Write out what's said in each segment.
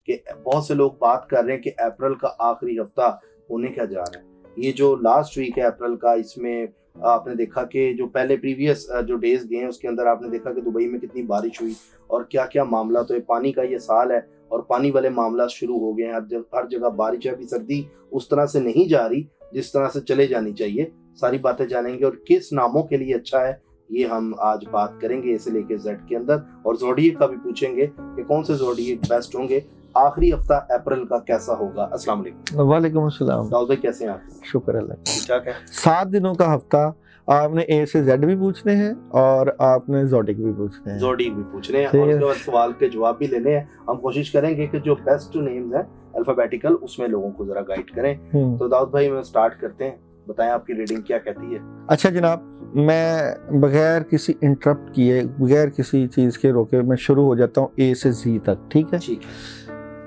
कि बहुत से लोग बात कर रहे हैं कि अप्रैल का आखिरी हफ्ता होने क्या जा रहा है। ये जो लास्ट वीक है अप्रैल का, इसमें आपने देखा कि जो पहले प्रीवियस जो डेज गए हैं उसके अंदर आपने देखा कि दुबई में कितनी बारिश हुई और क्या क्या मामला। तो ये पानी का ये साल है और पानी वाले मामला शुरू हो गए हैं। हर जगह बारिश है। अभी सर्दी उस तरह से नहीं जा रही जिस तरह से चले जानी चाहिए। सारी बातें जानेंगे और किस नामों के लिए अच्छा है ये हम आज बात करेंगे इसे लेके जेड के अंदर। और जोडिएक का भी पूछेंगे कि कौन से जोडिएक बेस्ट होंगे, आखिरी हफ्ता अप्रैल का कैसा होगा। अस्सलाम वालेकुम। वालेकुम अस्सलाम। दाऊद भाई कैसे हैं आप? शुक्र अल्लाह। ठीक ठाक है। 7 दिनों का हफ्ता आपने ए से जेड भी पूछने हैं और आपने जोडिएक भी पूछने हैं। जोडिएक भी पूछ रहे हैं और उसके बाद सवाल के जवाब भी लेने हैं। हम कोशिश करेंगे कि जो बेस्ट नेम्स हैं अल्फाबेटिकल उसमें लोगों को जरा गाइड करें। तो दाऊद भाई में स्टार्ट करते हैं, बताएं आपकी रीडिंग क्या कहती है। अच्छा जनाब, मैं बगैर किसी इंटरप्ट किए, बगैर किसी चीज के रोके मैं शुरू हो जाता हूँ ए से जी तक। ठीक है। ठीक है।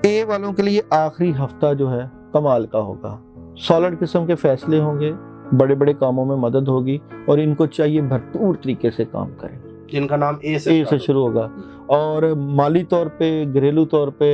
ए वालों के लिए आखिरी हफ्ता जो है कमाल का होगा। सॉलिड किस्म के फैसले होंगे, बड़े बड़े कामों में मदद होगी और इनको चाहिए भरपूर तरीके से काम करें। जिनका नाम ए से शुरू होगा और माली तौर पे, घरेलू तौर पे,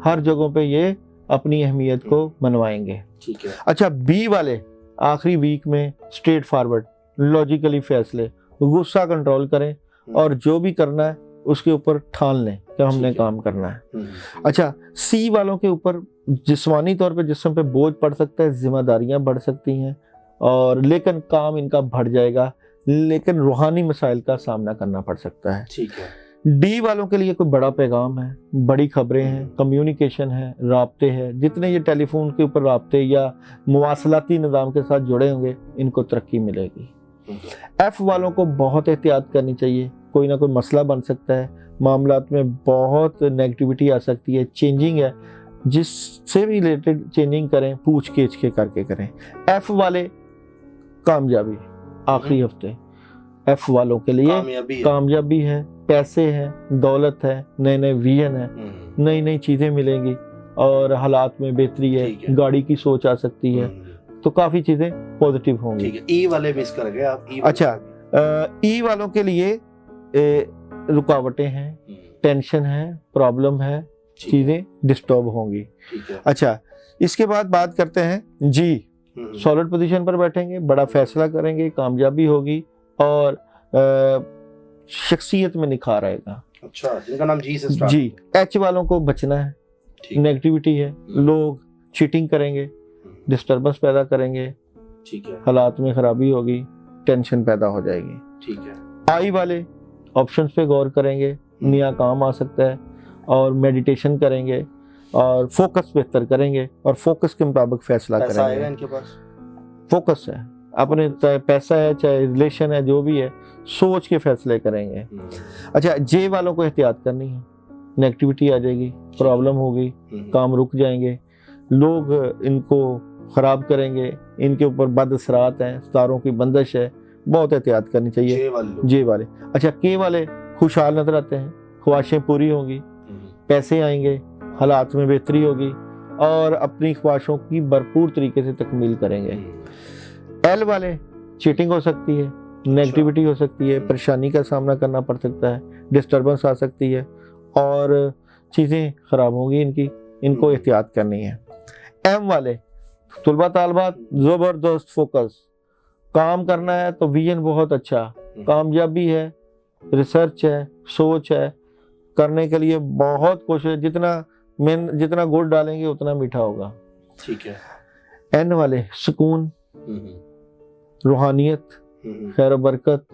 हर जगहों पे ये अपनी अहमियत को मनवाएंगे। ठीक है। अच्छा, बी वाले आखिरी वीक में स्ट्रेट फॉरवर्ड, लॉजिकली फैसले, गुस्सा कंट्रोल करें और जो भी करना है उसके ऊपर ठान लें कि हमने काम करना है। अच्छा, सी वालों के ऊपर जिस्मानी तौर पे जिस्म पे बोझ पड़ सकता है, जिम्मेदारियां बढ़ सकती हैं और लेकिन काम इनका बढ़ जाएगा, लेकिन रूहानी मसाइल का सामना करना पड़ सकता है। ठीक है। डी वालों के लिए कोई बड़ा पैगाम है, बड़ी खबरें हैं, कम्युनिकेशन है, राब्ते हैं। जितने ये टेलीफोन के ऊपर राब्ते या मुवासलाती निज़ाम के साथ जुड़े होंगे इनको तरक्की मिलेगी। एफ वालों को बहुत एहतियात करनी चाहिए, कोई ना कोई मसला बन सकता है, मामलात में बहुत नेगेटिविटी आ सकती है, चेंजिंग है, जिससे भी रिलेटेड चेंजिंग करें पूछ केच के करके करें। एफ वाले कामयाबी आखिरी हफ्ते एफ वालों के लिए कामयाबी है, पैसे हैं, दौलत है, नए नए विजन है, नई नई चीजें मिलेंगी और हालात में बेहतरी है, गाड़ी की सोच आ सकती है, तो काफी चीजें पॉजिटिव होंगी। ठीक है। ई वाले मिस कर गए आप। अच्छा, ई वालों के लिए रुकावटें हैं, टेंशन है, प्रॉब्लम है, चीजें डिस्टर्ब होंगी। अच्छा, इसके बाद बात करते हैं जी। सॉलिड पोजीशन पर बैठेंगे, बड़ा फैसला करेंगे, कामयाबी होगी और शख्सियत में निखार आएगा। अच्छा, जिनका नाम जी से स्टार्ट। जी। एच वालों को बचना है, नेगेटिविटी है, लोग चीटिंग करेंगे, डिस्टर्बेंस पैदा करेंगे। ठीक है। हालात में खराबी होगी, टेंशन पैदा हो जाएगी। ठीक है। आई वाले ऑप्शंस पे गौर करेंगे, नया काम आ सकता है और मेडिटेशन करेंगे और फोकस बेहतर करेंगे और फोकस के मुताबिक फैसला करेंगे। आएगा इनके पास, फोकस है अपने, चाहे पैसा है चाहे रिलेशन है, जो भी है सोच के फैसले करेंगे। अच्छा, जे वालों को एहतियात करनी है, नेगेटिविटी आ जाएगी, प्रॉब्लम होगी, काम रुक जाएंगे, लोग इनको खराब करेंगे, इनके ऊपर बद असरात हैं, सितारों की बंदिश है, बहुत एहतियात करनी चाहिए। जे वाले। अच्छा, के वाले खुशहाल नजर आते हैं, ख्वाहिशें पूरी होंगी, पैसे आएंगे, हालात में बेहतरी होगी और अपनी ख्वाहिशों की भरपूर तरीके से तकमील करेंगे। एल वाले चीटिंग हो सकती है, नेगेटिविटी हो सकती है, परेशानी का सामना करना पड़ सकता है, डिस्टर्बेंस आ सकती है और चीज़ें ख़राब होंगी इनको एहतियात करनी है। एम वाले तुलबा तालबात ज़बरदस्त फोकस, काम करना है तो विजन बहुत अच्छा, कामयाबी है, रिसर्च है, सोच है, करने के लिए बहुत कोशिश, जितना गुड़ डालेंगे उतना मीठा होगा। ठीक है। एन वाले सुकून, रूहानियत, खैर बरकत,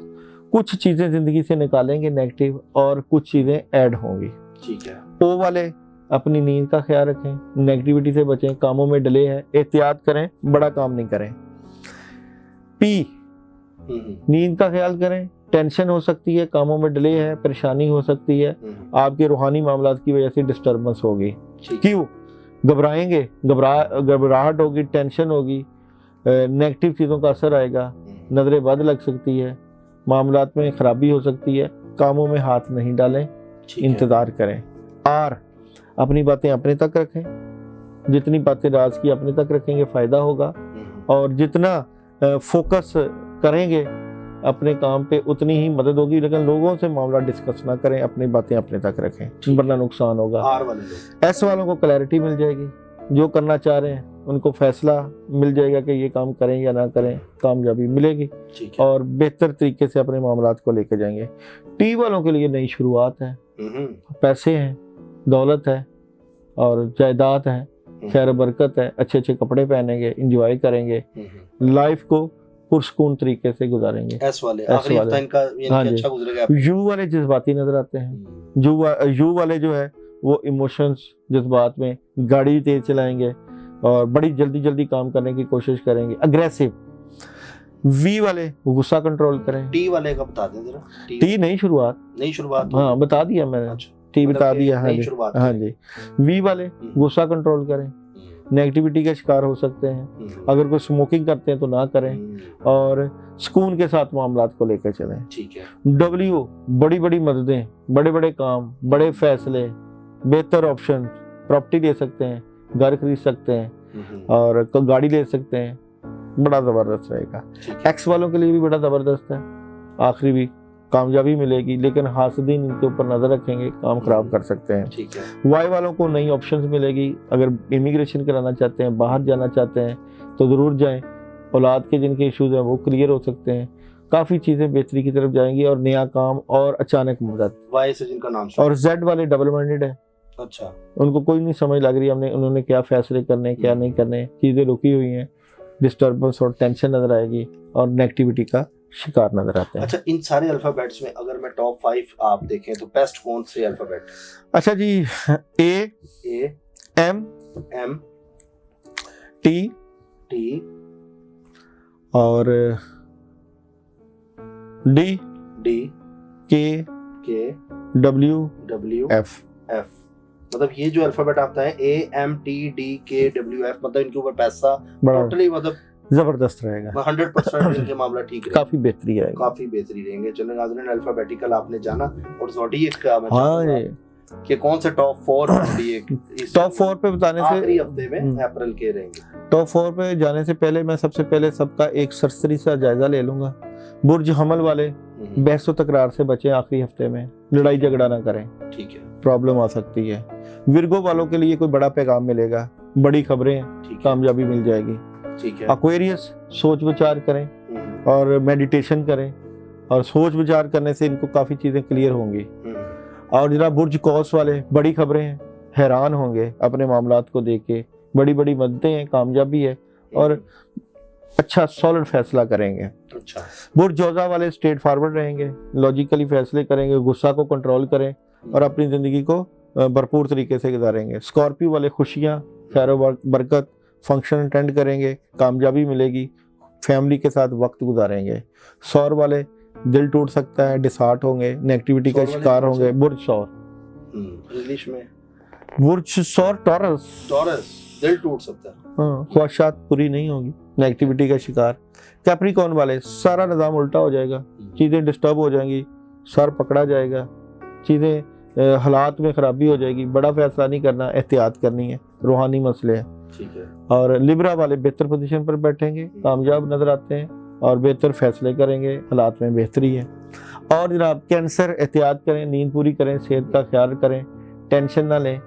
कुछ चीजें जिंदगी से निकालेंगे नेगेटिव और कुछ चीजें ऐड होंगी। ठीक है। ओ वाले अपनी नींद का ख्याल रखें, नेगेटिविटी से बचें, कामों में डिले है, एहतियात करें, बड़ा काम नहीं करें। पी, नींद का ख्याल करें, टेंशन हो सकती है, कामों में डिले है, परेशानी हो सकती है, आपके रूहानी मामलात की वजह से डिस्टर्बेंस होगी। क्यों घबराएंगे, घबराहट होगी, टेंशन होगी, नेगेटिव चीज़ों का असर आएगा, नजरें बद लग सकती है, मामलात में खराबी हो सकती है, कामों में हाथ नहीं डालें, इंतज़ार करें। आर, अपनी बातें अपने तक रखें, जितनी बातें राज की अपने तक रखेंगे फ़ायदा होगा और जितना फोकस करेंगे अपने काम पे उतनी ही मदद होगी, लेकिन लोगों से मामला डिस्कस ना करें, अपनी बातें अपने तक रखें वरना नुकसान होगा। आर वाले लोग, एस वालों को क्लैरिटी मिल जाएगी, जो करना चाह रहे हैं उनको फैसला मिल जाएगा कि ये काम करें या ना करें, कामयाबी मिलेगी ठीक है। और बेहतर तरीके से अपने मामलात को लेकर जाएंगे। टी वालों के लिए नई शुरुआत है, पैसे हैं, दौलत है और जायदाद है, खैर बरकत है, अच्छे अच्छे कपड़े पहनेंगे, इंजॉय करेंगे, लाइफ को पुरसकून तरीके से गुजारेंगे। एस वाले आखिरी हफ्ता इनका यानी हाँ कि जी। अच्छा गुजरेगा। यू वाले जज्बाती नजर आते हैं। यू वाले जो है वो इमोशंस जज्बात में गाड़ी तेज चलाएंगे और बड़ी जल्दी जल्दी काम करने की कोशिश करेंगे, अग्रेसिव। वी वाले गुस्सा कंट्रोल करें। टी वाले का बता दें जरा। टी नई शुरुआत, नई शुरुआत। हाँ बता दिया मैंने, अच्छा, टी मतलब बता कि दिया। हाँ नई जी, शुरुआत हाँ जी। वी वाले गुस्सा कंट्रोल करें, नेगेटिविटी का शिकार हो सकते हैं, अगर कोई स्मोकिंग करते हैं तो ना करें और सुकून के साथ मामलात को लेकर चलें। ठीक है। डब्ल्यू बड़ी बड़ी मददें, बड़े बड़े काम, बड़े फैसले, बेहतर ऑप्शन, प्रॉपर्टी ले सकते हैं, घर खरीद सकते हैं और गाड़ी ले सकते हैं, बड़ा ज़बरदस्त रहेगा। एक्स वालों के लिए भी बड़ा ज़बरदस्त है, आखिरी भी कामयाबी मिलेगी, लेकिन हासिदीन इनके ऊपर नज़र रखेंगे, काम खराब कर सकते हैं। ठीक है। वाई वालों को नई ऑप्शंस मिलेगी, अगर इमिग्रेशन कराना चाहते हैं, बाहर जाना चाहते हैं तो ज़रूर जाएं, औलाद के जिनके इश्यूज हैं वो क्लियर हो सकते हैं, काफ़ी चीज़ें बेहतरी की तरफ जाएंगी और नया काम और अचानक मदद। वाई से जिनका नाम और जेड वाले डबल माइंडेड है, अच्छा, उनको कोई नहीं समझ लग रही हमने उन्होंने क्या फैसले करने क्या नहीं करने, चीज़ें रुकी हुई हैं, डिस्टर्बेंस और टेंशन नज़र आएगी और नेगेटिविटी का शिकार नजर आते हैं। अच्छा, इन सारे अल्फाबेट्स में अगर मैं टॉप 5 आप देखें तो बेस्ट कौन से अल्फाबेट? अच्छा जी, ए एम टी और डी के डब्ल्यू एफ। मतलब ये जो अल्फाबेट आता है AMTDKWF, मतलब इनके ऊपर पैसा बड़ा टोटली मतलब जबरदस्त रहेगा, 100% इनके मामला ठीक रहेगा, काफी बेहतरी आएगी, काफी बेहतरी रहेंगे। चलो नाज़रीन, अल्फाबेटिकल आपने जाना और ज़ोडिएक का मैं हाँ चाहूंगा कि कौन से टॉप 4 ज़ोडिएक इस टॉप 4 पे बताने से आखिरी हफ्ते में अप्रैल के रहेंगे। टॉप 4 पे जाने से पहले मैं सबसे पहले सबका एक सरसरी सा जायजा ले लूंगा। बुर्ज हमल वाले बहस व तकरार से बचें, आखिरी हफ्ते में लड़ाई झगड़ा ना करें, ठीक है, प्रॉब्लम आ सकती है। विर्गो वालों के लिए कोई बड़ा पैगाम मिलेगा, बड़ी खबरें, कामयाबी मिल जाएगी, ठीक है। एक्वेरियस सोच विचार करें और मेडिटेशन करें और सोच विचार करने से इनको काफ़ी चीज़ें क्लियर होंगी। और जनाब बुर्ज कौस वाले बड़ी खबरें हैं, हैरान होंगे अपने मामलात को देख के, बड़ी बड़ी मददें हैं, कामयाबी है और अच्छा सॉलिड फैसला करेंगे। अच्छा। बुर्ज जौजा वाले स्ट्रेट फॉरवर्ड रहेंगे, लॉजिकली फैसले करेंगे, गुस्सा को कंट्रोल करें और अपनी ज़िंदगी को भरपूर तरीके से गुजारेंगे। स्कॉर्पियो वाले खुशियाँ, खैर बरकत, फंक्शन अटेंड करेंगे, कामयाबी मिलेगी, फैमिली के साथ वक्त गुजारेंगे। सौर वाले दिल टूट सकता है, डिसहार्ट होंगे, नेगेटिविटी का शिकार होंगे। बुर्ज सौर, इंग्लिश में बुर्ज सौर टॉरस, दिल टूट सकता है, हाँ, ख्वाहिशात पूरी नहीं होगी, नेगेटिविटी का शिकार। कैप्रिकॉर्न वाले सारा निज़ाम उल्टा हो जाएगा, चीज़ें डिस्टर्ब हो जाएंगी, सर पकड़ा जाएगा, चीज़ें हालात में खराबी हो जाएगी, बड़ा फैसला नहीं करना, एहतियात करनी है, रूहानी मसले हैं, ठीक है। और लिब्रा वाले बेहतर पोजीशन पर बैठेंगे, कामयाब नजर आते हैं और बेहतर फैसले करेंगे, हालात में बेहतरी है। और जनाब कैंसर, एहतियात करें, नींद पूरी करें, सेहत का ख्याल करें, टेंशन ना लें,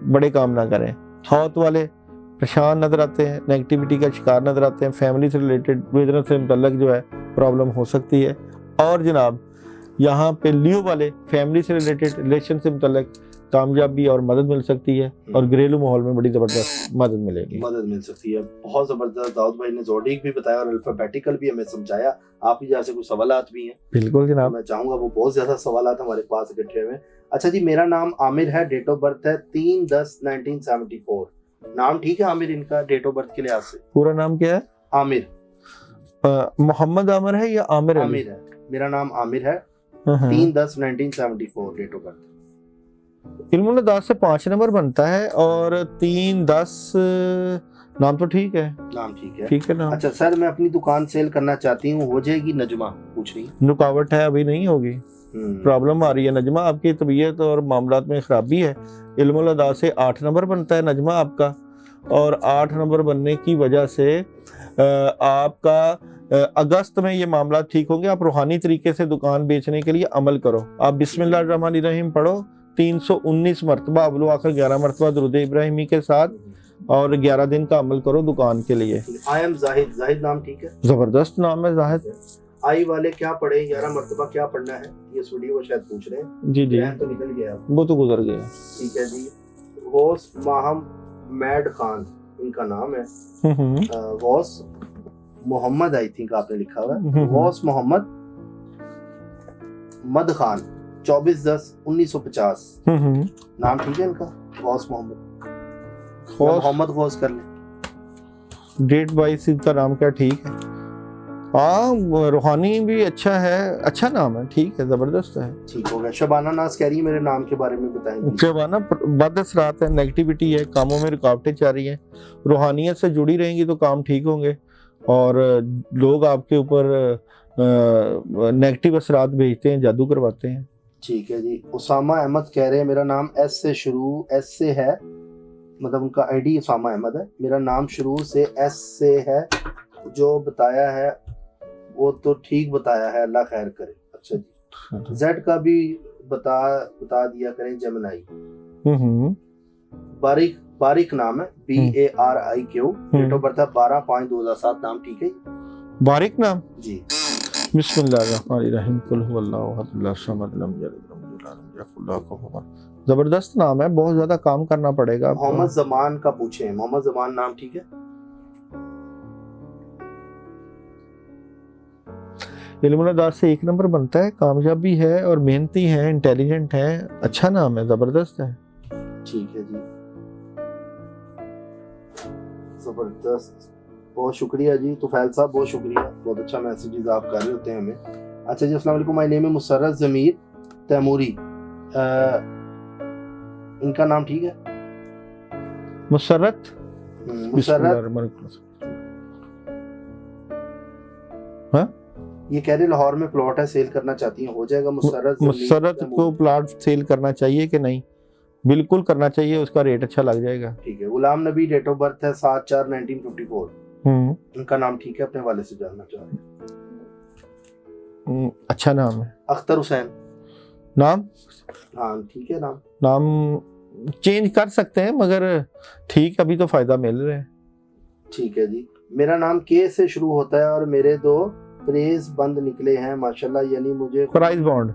बड़े काम ना करें। हौत वाले परेशान नजर आते हैं, नेगेटिविटी का शिकार नजर आते हैं, फैमिली से रिलेटेड, बिजनेस से मुतल्लक जो है प्रॉब्लम हो सकती है। और जनाब यहाँ पे लियो वाले फैमिली से रिलेटेड, रिलेशन से मुतल्लक कामयाबी और मदद मिल सकती है और घरेलू माहौल में बड़ी जबरदस्त मदद मिलेगी, मदद मिल सकती है। बहुत जबरदस्त दाऊद भाई ने ज़ोडिएक भी बताया और अल्फाबेटिकल भी हमें समझाया। आप ही जैसे कुछ सवालात भी हैं? बिल्कुल जनाब, मैं चाहूंगा वो बहुत ज्यादा सवालात हमारे पास इकट्ठे हुए। अच्छा जी, मेरा नाम आमिर है, डेट ऑफ बर्थ है 3/10/1974। नाम ठीक है आमिर इनका डेट ऑफ बर्थ के लिहाज से? पूरा नाम क्या है? आमिर। मोहम्मद आमिर है या आमिर? आमिर है, मेरा नाम आमिर है, 3/10/1974 डेट ऑफ बर्थ। इल्मुल दास से 5 नंबर बनता है और 3/10 नाम तो ठीक है, नाम ठीक है, ठीक है नाम। अच्छा सर, मैं अपनी दुकान सेल करना चाहती हूँ, हो जाएगी? नजमा पूछ रही है। रुकावट है, अभी नहीं होगी, प्रॉब्लम आ रही है नजमा, आपकी तबीयत और मामलात में खराबी है। इल्मुल दास से 8 नंबर बनता है नजमा आपका, और 8 नंबर बनने की वजह से आपका अगस्त में ये मामला ठीक होंगे। आप रूहानी तरीके से दुकान बेचने के लिए अमल करो। आप बिस्मिल्लाहिर्रहमानिर्रहीम पढ़ो 319 मरतबा, अव्वल आखिर 11 मरतबा दुरूद इब्राहिमी के साथ, और 11 दिन का अमल करो दुकान के लिए। आई एम जाहिद, जाहिद नाम ठीक है, जबरदस्त नाम है जाहिद। आई वाले क्या पढ़े, 11 मरतबा क्या पढ़ना है, ये स्टूडियो वो शायद पूछ रहे हैं। जी जी, तो निकल गया, वो तो गुजर गया। ठीक है जी। गौस महमद खान इनका नाम है। गौस मोहम्मद, आई थिंक आपने लिखा हुआ है, गौस मोहम्मद मद खान, 24/10/1950 नाम ठीक है इनका, गौस मोहम्मद। मोहम्मद गौस कर ले, डेट वाइज इनका नाम क्या ठीक है। हाँ, रूहानी भी अच्छा है, अच्छा नाम है, ठीक है, जबरदस्त है। ठीक हो गया। शबाना नाज कह रही है मेरे नाम के बारे में बताएंगे। शबाना बदअसरात है, नेगेटिविटी है, कामों में रुकावटें जा रही हैं। रूहानियत से जुड़ी रहेंगी तो काम ठीक होंगे, और लोग आपके ऊपर नेगेटिव असरात भेजते हैं, जादू करवाते हैं। ठीक है जी। उसामा अहमद कह रहे हैं मेरा नाम एस से शुरू, एस से है, मतलब उनका आईडी उसामा अहमद है, मेरा नाम शुरू से एस से है, जो बताया है वो तो ठीक बताया है, अल्लाह खैर करे। अच्छा जी। जेड का भी बता दिया करें, जमनाई। बारिक नाम है, BARIQ, डेट ऑफ बर्थ है 12/5/2007, नाम ठीक है। बारिक नाम जी। बिस्मिल्लाहिर्रहमानिर्रहीम, कुल हुवल्लाहु अहद, लम समद, लम यलिद वलम यूलद वलम यकुल लहू कुफुवन अहद। जबरदस्त नाम है, बहुत ज्यादा काम करना पड़ेगा। मोहम्मद जमान का पूछे, मोहम्मद जमान नाम ठीक है। इल्मुल्लाह से 1 नंबर बनता है, कामयाब भी है और मेहनती है, इंटेलिजेंट है, अच्छा नाम है, जबरदस्त है। ठीक है जी, जबरदस्त, बहुत शुक्रिया जी तुफैल साहब, बहुत शुक्रिया, बहुत अच्छा मैसेजेस आप कर रहे होते हैं हमें। अच्छा जी, अस्सलाम वालेकुम, माय नेम है मुसर्रत ज़मीर तैमूरी, इनका नाम ठीक है। मुसर्रत, हाँ, ये कह रहे लाहौर में प्लॉट है, सेल करना चाहती हैं, हो जाएगा। मुसर्रत को प्लॉट सेल करना चाहिए कि नहीं? बिल्कुल करना चाहिए, उसका रेट अच्छा लग जाएगा। ठीक है। Ghulam Nabi, date of birth है 7/4/1954, इनका नाम ठीक है, अपने वाले से जानना चाह रहे हैं। अच्छा नाम है। अख्तर हुसैन नाम, हाँ ठीक है, नाम चेंज कर सकते हैं, मगर ठीक, अभी तो फायदा मिल रहा है। ठीक है जी। मेरा नाम के से शुरू होता है और मेरे 2 प्रेस बंद निकले हैं माशाल्लाह, यानी मुझे प्राइस बॉन्ड,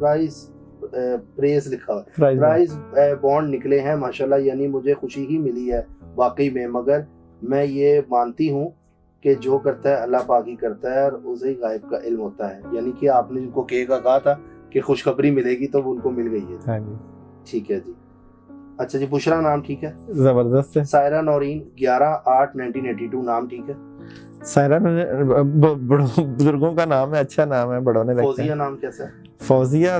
प्रेस लिखा हुआ, प्राइस बॉन्ड निकले हैं माशाल्लाह, यानी मुझे खुशी ही मिली है वाकई में, मगर मैं ये मानती हूँ कि जो करता है अल्लाह पाक ही करता है और उसे ही गायब का इल्म होता है। यानी कि आपने जिनको के का कहा था कि खुशखबरी मिलेगी तो वो उनको मिल गई है। हाँ जी। ठीक है जी। अच्छा जी, बुशरा नाम ठीक है, जबरदस्त है। सायरा नौरीन, 11/8/1982, नाम ठीक है। सायरा बुजुर्गों का नाम है, अच्छा नाम है, बड़ों ने रखा है। फौजिया नाम कैसा है? फौजिया,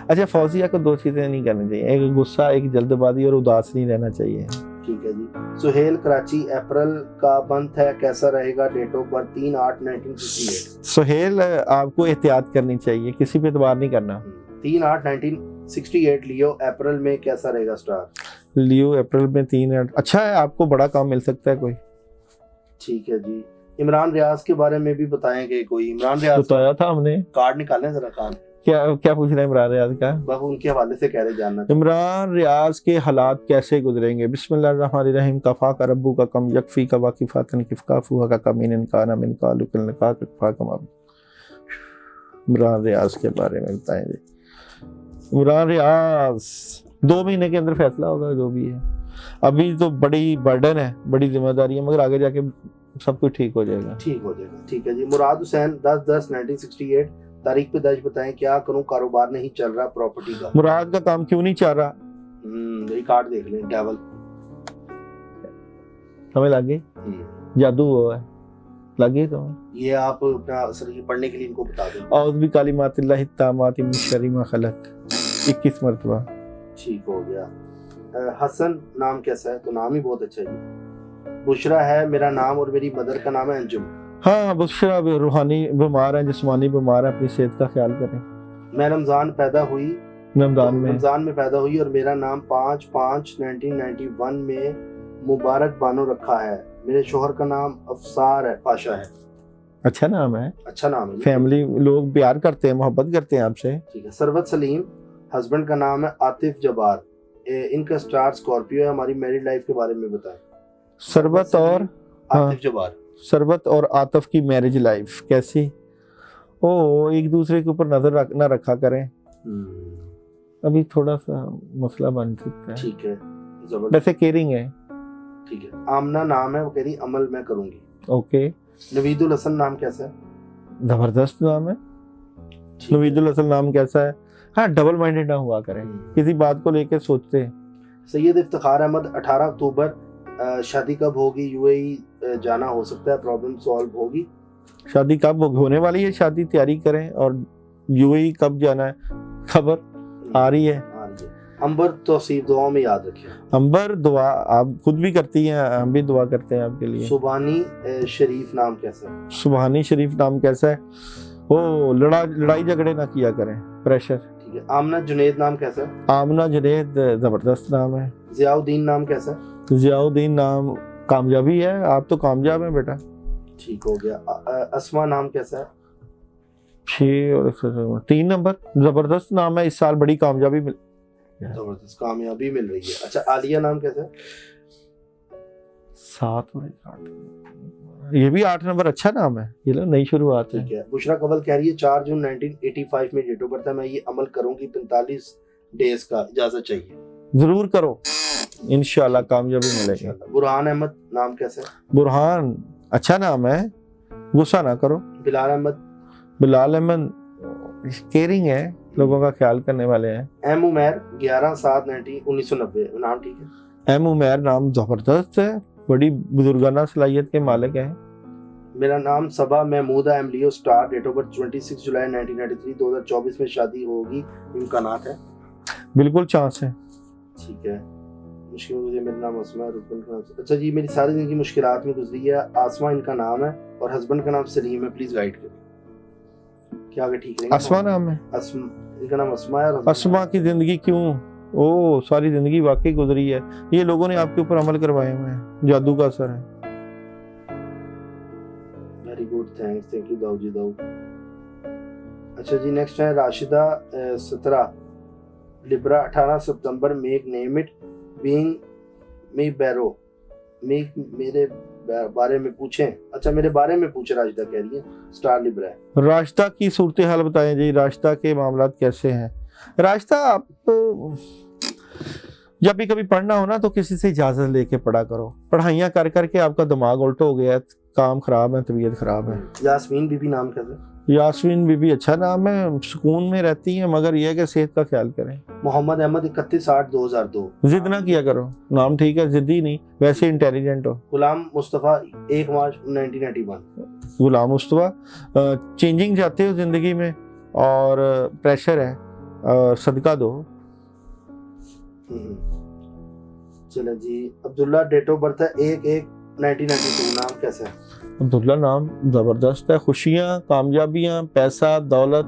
अच्छा, फौजिया को 2 चीजें नहीं करनी चाहिए, एक गुस्सा, एक जल्दबाजी, और उदास नहीं रहना चाहिए। ठीक है जी। सुहेल कराची, अप्रैल का मंथ है, कैसा रहेगा, डेट ऑफ बर्थ 3/8/1968। सुहेल, आपको एहतियात करनी चाहिए, किसी पे एतबार नहीं करना। 3/8/1968 लियो, अप्रैल में कैसा रहेगा स्टार? लियो अप्रैल में 3/8 अच्छा है, आपको बड़ा काम मिल सकता है कोई। ठीक है जी। इमरान रियाज के बारे में भी बताएंगे कोई? इमरान रियाज बताया था हमने, कार्ड निकालें जरा खान। क्या पूछ रहे हैं इमरान रियाज का? बस उनके हवाले से कह रहे जानना। इमरान रियाज के हालात कैसे गुजरेंगे? बिस्मिल्लाहिर्रहमानिर्रहीम, कफा का रब्बू का कम यकफी का वाकिफातन किफकाफुहा का कमीन इनकाना मिन कालुकल निका कफा कमा। इमरान रियाज के बारे में बताएंगे। इमरान रियाज 2 महीने के अंदर फैसला होगा, जो भी है। अभी तो बड़ी बर्डन है, बड़ी जिम्मेदारी है, मगर आगे जाके सब कुछ ठीक हो जाएगा। ठीक हो जाएगा। ठीक है जी। मुराद हुसैन, 10/10/1968, तारीख पे दर्ज बताएं, क्या करूं, कारोबार नहीं चल रहा प्रॉपर्टी का। मुराद का काम क्यों नहीं चल रहा? ये कार्ड देख लें, डेवल, समझ लग गई, जादू हुआ है, लगी तो ये आप अपना असर पढ़ने के लिए इनको बता दें। औज़ बि कलिमातिल्लाहि ताम्माति मिन शर्रि मा खलक, 21 मरतबा। ठीक हो गया। हसन नाम कैसा है? तो नाम ही बहुत अच्छा है। बुशरा है मेरा नाम और मेरी मदर का नाम है अंजुम। हाँ, बुशरा रूहानी बीमार है, जिस्मानी बीमार है, अपनी सेहत का ख्याल करें। मैं रमजान में पैदा हुई और मेरा नाम 5/5/1991 में मुबारक बानो रखा है। मेरे शोहर का नाम अफसार है, पाशा है। अच्छा नाम है, अच्छा नाम है जी। फैमिली लोग प्यार करते हैं, मोहब्बत करते हैं आपसे। ठीक है। सरवत सलीम, हस्बैंड का नाम है आतिफ जबार, इनका स्टार स्कॉर्पियो है। हमारी मैरिड लाइफ के बारे में बताएं। सरबत और आतिफ जबार। सरबत और आतिफ की मैरिज लाइफ कैसी? ओ, एक दूसरे के ऊपर नजर ना रखा करें, अभी थोड़ा सा मसला बन सकता है। ठीक है, जबरदस्त। वैसे केयरिंग है। ठीक है। आमना नाम है, वो कह रही अमल मैं करूंगी। ओके। नवीदुल हसन नाम कैसा है? जबरदस्त नाम है। ठीक है। नवीदुल हसन नाम कैसा है? हाँ, डबल माइंडेड ना हुआ करें, किसी बात को लेके सोचते हैं। सैयद इफ्तिखार अहमद, 18 अक्टूबर, शादी कब होगी? यूएई जाना हो सकता है, प्रॉब्लम सॉल्व होगी? शादी कब होने वाली है? शादी तैयारी करें। और यूएई कब जाना है? खबर आ रही है। अंबर तौसीफ, दुआओं में याद रखिए। अंबर दुआ आप खुद भी करती हैं, हम भी दुआ करते हैं आपके लिए। सुबहानी शरीफ नाम कैसा है? सुबहानी शरीफ नाम कैसा है? ओ, लड़ाई झगड़े ना किया करें, प्रेशर। ठीक है। आमना जुनेद नाम कैसा है? आमना जुनेद जबरदस्त नाम है। जियाउद्दीन नाम कैसा है? जियाउद्दीन नाम कामयाबी है, आप तो कामयाब हैं बेटा। ठीक हो गया। अस्मा नाम कैसा है? 6 और 3 नंबर, जबरदस्त नाम है। इस साल बड़ी कामयाबी जबरदस्त कामयाबी मिल रही है। अच्छा, आलिया नाम कैसा है? 7 और 8, ये भी 8 नंबर, अच्छा नाम है। ये लो नई शुरुआत है। ठीक है। बुशरा कवल कह रही है 4 जून 1985 में डेट ऑफ बर्थ है, मैं ये अमल करूंगी 45 डेज का, इजाजत चाहिए। जरूर करो, इंशाल्लाह कामयाबी मिलेगी। बुरहान अहमद नाम कैसा है? बुरहान अच्छा नाम है, गुस्सा ना करो। बिलाल अहमद। बिलाल अहमद केयरिंग है, लोगों का ख्याल करने वाले हैं। एम उमैर 11/7/1990 नाम ठीक है। एम उमैर नाम जबरदस्त है, बड़ी बुजुर्गाना सलाहियत के मालिक हैं। मेरा नाम Saba Mahmuda am Leo star, date of birth 26 जुलाई 1993, 2024 में शादी होगी, इम्कानात है? बिल्कुल चांस है। ठीक है। मुश्किल मुझे, मेरा नाम आसमा है, रुकन का नाम। अच्छा जी, मेरी सारी जिंदगी मुश्किलात में गुजरी है। आसमा इनका नाम है और हस्बैंड का नाम सलीम है, प्लीज गाइड करें। क्या आगे ठीक रहेगा? अस्मा नाम है। इनका नाम अस्मा है। अस्मा की जिंदगी क्यों? ओ, सारी जिंदगी वाकई गुजरी है। ये लोगों ने आपके ऊपर अमल करवाए हुए हैं, जादू का असर है। Very good, thanks, thank you Daud ji, Daud. अच्छा जी, नेक्स्ट है राशिदा 17 लिब्रा, 18 सितंबर, make name it being me barrow, make मेरे बारे में पूछें। अच्छा, मेरे बारे में पूछे, राशिदा कह रही है, स्टार लिब्रा है। राशिदा की सूरत हाल बताएं जी, राशिदा के मामलात कैसे हैं? राशिदा, आप जब भी कभी पढ़ना हो ना तो किसी से इजाजत लेके पढ़ा करो। पढ़ाइयाँ कर करके आपका दिमाग उल्टा हो गया है, काम खराब है, तबीयत खराब है। यास्मीन बीबी नाम कैसे? यास्मीन बीबी अच्छा नाम है, सुकून में रहती है, मगर यह है कि सेहत का ख्याल करें। मोहम्मद अहमद 31/8/2002, जिद ना किया करो, नाम ठीक है, जिद्दी नहीं, वैसे इंटेलिजेंट हो। गुलाम मुस्तफ़ा 1 मार्च 1991। गुलाम मुस्तफा, चेंजिंग चाहते हो जिंदगी में और प्रेशर है, सदका दो। चलो जी, अब्दुल्ला डेट ऑफ बर्थ है 1/1/1992, नाम कैसा है? अब्दुल्ला नाम जबरदस्त है, खुशियाँ, कामयाबियाँ, पैसा, दौलत।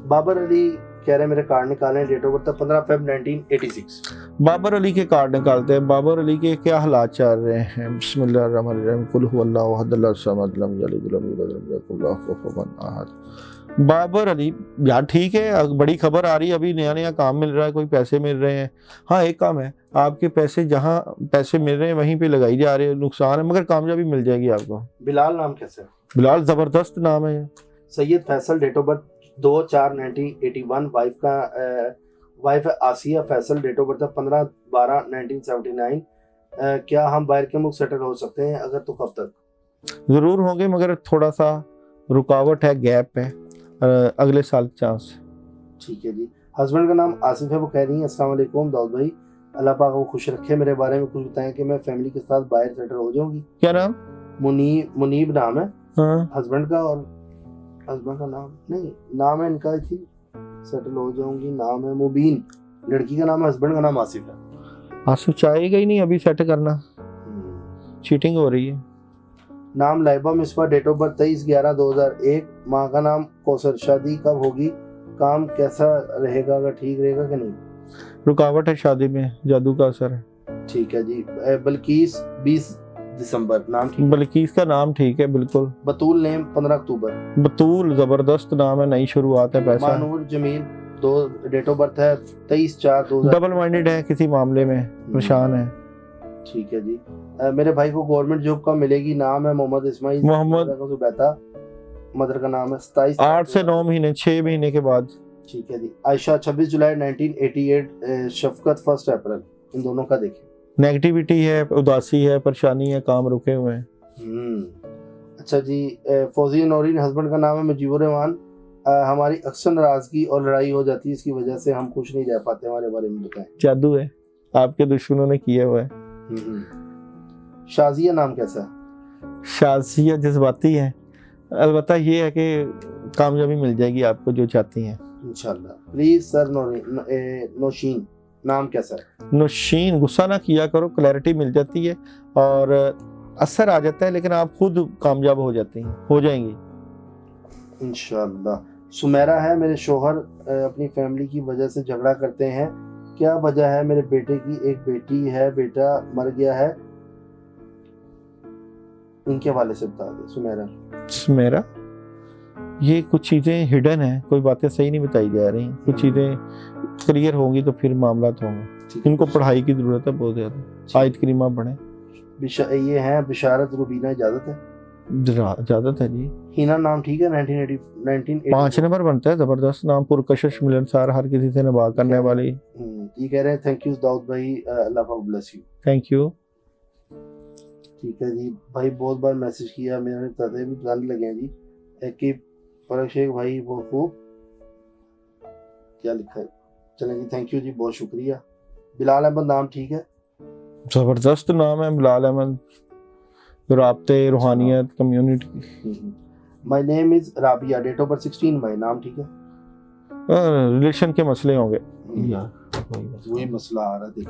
बाबर अली कह रहे हैं मेरे कार्ड निकालें, डेट ऑफ बर्थ 15 फरवरी 1986। बाबर अली के कार्ड निकालते हैं। बाबर अली के क्या हालात चल रहे हैं? बिस्मिल्लाहिर्रहमानिर्रहीम, कुल हुवल्लाहु अहद, अल्लाहु समद, लम यलिद वलम यूलद वलम यकुल लहु कुफुवन अहद। बाबर अली यार ठीक है, बड़ी खबर आ रही है, अभी नया नया काम मिल रहा है, कोई पैसे मिल रहे हैं। हाँ, एक काम है, आपके पैसे जहाँ पैसे मिल रहे हैं वहीं पे लगाई जा रहे हैं, नुकसान है, मगर कामयाबी मिल जाएगी आपको। बिलाल नाम कैसे है? बिलाल जबरदस्त नाम है। Syed Faisal date of birth 2/4/1981, wife है Asiya Faisal, date of birth 15/12/1979। क्या हम बाहर के मुल्क सेटल हो सकते हैं? अगर तो कब तक? जरूर होंगे, मगर थोड़ा सा रुकावट है, गैप है, अगले साल चांस। ठीक है जी। हस्बैंड का नाम आसिफ है, वो कह रही हैं अस्सलाम वालेकुम दाऊद भाई, अल्लाह पाक को खुश रखे, मेरे बारे में कुछ बताएं कि मैं फैमिली के साथ बाहर सेटल हो जाऊंगी। क्या नाम? मुनीब नाम है। हाँ, हस्बैंड का, और हस्बैंड का नाम नहीं, नाम है इनका थी, सेटल हो जाऊंगी, नाम है मुबीन, लड़की का नाम है, हस्बैंड का नाम आसिफ है। आसिफ चाहेगा ही नहीं अभी सेट करना, चीटिंग हो रही है। नाम Laiba Misbah, date of birth 23/11/2001, माँ का नाम कौसर, शादी कब होगी? काम कैसा रहेगा, अगर ठीक रहेगा कि नहीं? रुकावट है शादी में, जादू का असर है। ठीक है जी। बल्कीस 20 दिसंबर, नाम ठीक है। बल्कीस का नाम ठीक है बिल्कुल। बतूल नेम 15 अक्टूबर। बतूल जबरदस्त नाम है, नई शुरुआत है, पैसा मानूर जमील, दो डेट ऑफ बर्थ है 23/4/2000। डबल माइंडेड है, किसी मामले में परेशान है। ठीक है जी। मेरे भाई को गवर्नमेंट जॉब का मिलेगी, नाम है मोहम्मद इस्माइल मोहम्मद। जुबैदा, मदर का नाम है 27 8 से 9 महीने, 6 महीने के बाद। ठीक है जी। आयशा 26 जुलाई 1988, शफकत 1 अप्रैल, इन दोनों का देखें। नेगेटिविटी है, उदासी है, परेशानी है, काम रुके हुए हैं। अच्छा जी। फौजिया नौरीन, हस्बैंड का नाम है मुजीबुर रहमान। हमारी अक्सर नाराजगी और लड़ाई हो जाती है, इसकी वजह से हम खुश नहीं रह पाते, हमारे बारे में बताएं। जादू है, आपके दुश्मनों ने किया हुआ है। शाजिया नाम कैसा है? शाजिया जज्बाती है, अलबत्ता ये है कि कामयाबी मिल जाएगी आपको जो चाहती हैं इंशाल्लाह। प्लीज सर नौशीन नाम कैसा है? नौशीन, गुस्सा ना किया करो, क्लैरिटी मिल जाती है और असर आ जाता है, लेकिन आप खुद कामयाब हो जाती हैं, हो जाएंगी इंशाल्लाह। सुमेरा है, मेरे शोहर अपनी फैमिली की वजह से झगड़ा करते हैं, क्या वजह है? मेरे बेटे की एक बेटी है, बेटा मर गया है, इनके हवाले से बता दे। सुमेरा, ये कुछ चीज़ें हिडन है, कोई बातें सही नहीं बताई जा रही, कुछ चीज़ें क्लियर होंगी तो फिर मामला तो होंगे। इनको पढ़ाई की ज़रूरत है बहुत ज़्यादा, आयत करीमा पढ़ें। ये हैं बिशारत रुबीना, इजाजत है? इजाजत है जी। हिना नाम ठीक है? 1980 5 नंबर बनता है, जबरदस्त नाम, पुरकशिश मिलनसार, हर किसी से निभा करने वाली। ये कह रहे हैं थैंक यू दाऊद भाई, अल्लाह ब्लेस यू। Thank you. ठीक है जी। भाई बहुत बार मैसेज किया, मैंने बताते भी बताने लगे हैं जी। एक कि फरक शेख भाई वो खूब क्या लिखा है, चलें जी, थैंक यू जी, बहुत शुक्रिया। बिलाल अहमद नाम ठीक है? जबरदस्त नाम है बिलाल अहमद, राब्ते, रूहानियत, community. My name is Rabia, date of birth 16 मई, नाम ठीक है? रिलेशन के मसले होंगे वही मसला आ रहा है।